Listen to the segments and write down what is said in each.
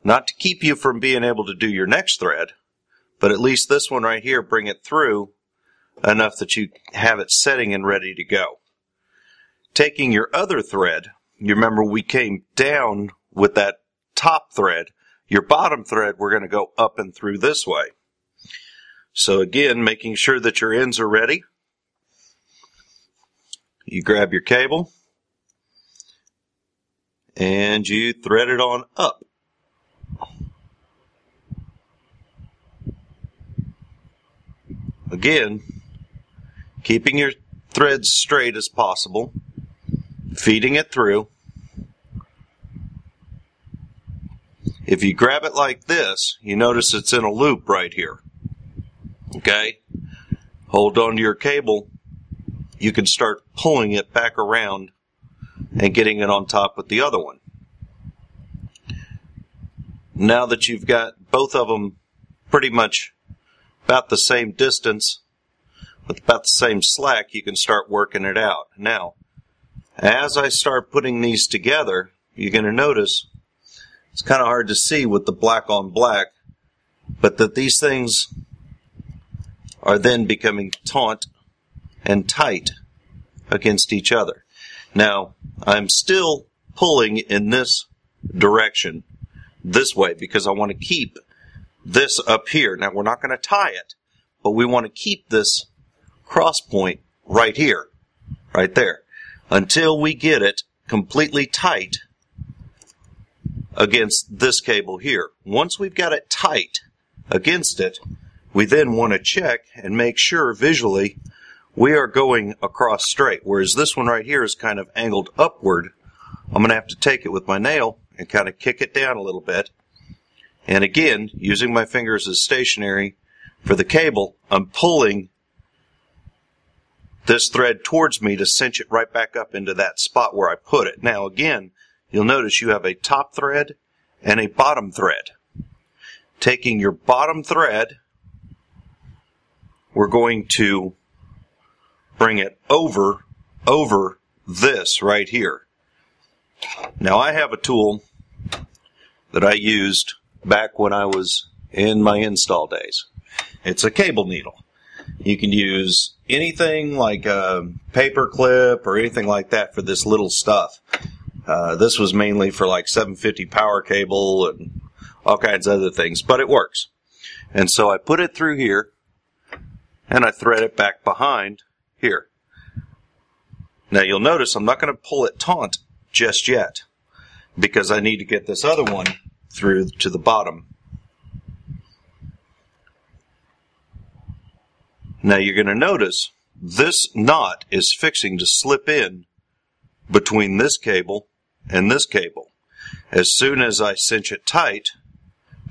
not to keep you from being able to do your next thread, but at least this one right here, bring it through enough that you have it setting and ready to go. Taking your other thread, you remember we came down with that top thread, your bottom thread we're going to go up and through this way. So again, making sure that your ends are ready, you grab your cable and you thread it on up. Again, keeping your threads straight as possible, feeding it through. If you grab it like this, you notice it's in a loop right here. Okay? Hold on to your cable. You can start pulling it back around and getting it on top with the other one. Now that you've got both of them pretty much about the same distance, with about the same slack, you can start working it out. Now, as I start putting these together, you're going to notice it's kind of hard to see with the black on black, but that these things are then becoming taut and tight against each other. Now, I'm still pulling in this direction, this way, because I want to keep this up here. Now, we're not going to tie it, but we want to keep this cross point right here, right there, until we get it completely tight against this cable here. Once we've got it tight against it, we then want to check and make sure visually we are going across straight, whereas this one right here is kind of angled upward. I'm going to have to take it with my nail and kind of kick it down a little bit. And again, using my fingers as stationary for the cable, I'm pulling this thread towards me to cinch it right back up into that spot where I put it. Now again, you'll notice you have a top thread and a bottom thread. Taking your bottom thread, we're going to bring it over this right here. Now I have a tool that I used back when I was in my install days. It's a cable needle. You can use anything like a paper clip or anything like that for this little stuff. This was mainly for like 750 power cable and all kinds of other things, but it works. And so I put it through here and I thread it back behind here. Now you'll notice I'm not going to pull it taut just yet because I need to get this other one through to the bottom. Now you're going to notice this knot is fixing to slip in between this cable and this cable as soon as I cinch it tight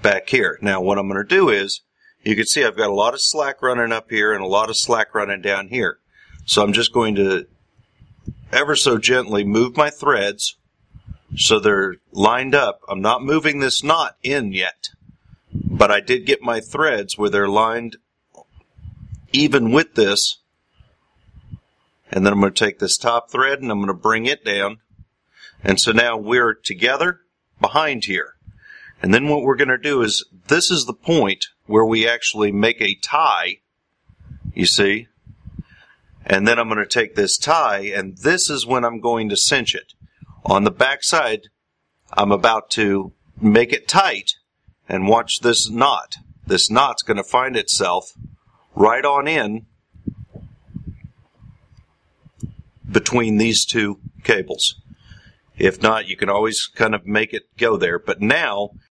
back here. Now what I'm going to do is, you can see I've got a lot of slack running up here and a lot of slack running down here. So I'm just going to ever so gently move my threads so they're lined up. I'm not moving this knot in yet, but I did get my threads where they're lined even with this. And then I'm going to take this top thread and I'm going to bring it down. And so now we're together behind here. And then what we're going to do is, this is the point where we actually make a tie, you see. And then I'm going to take this tie, and this is when I'm going to cinch it. On the back side, I'm about to make it tight, and watch this knot. This knot's going to find itself right on in between these two cables. If not, you can always kind of make it go there. But now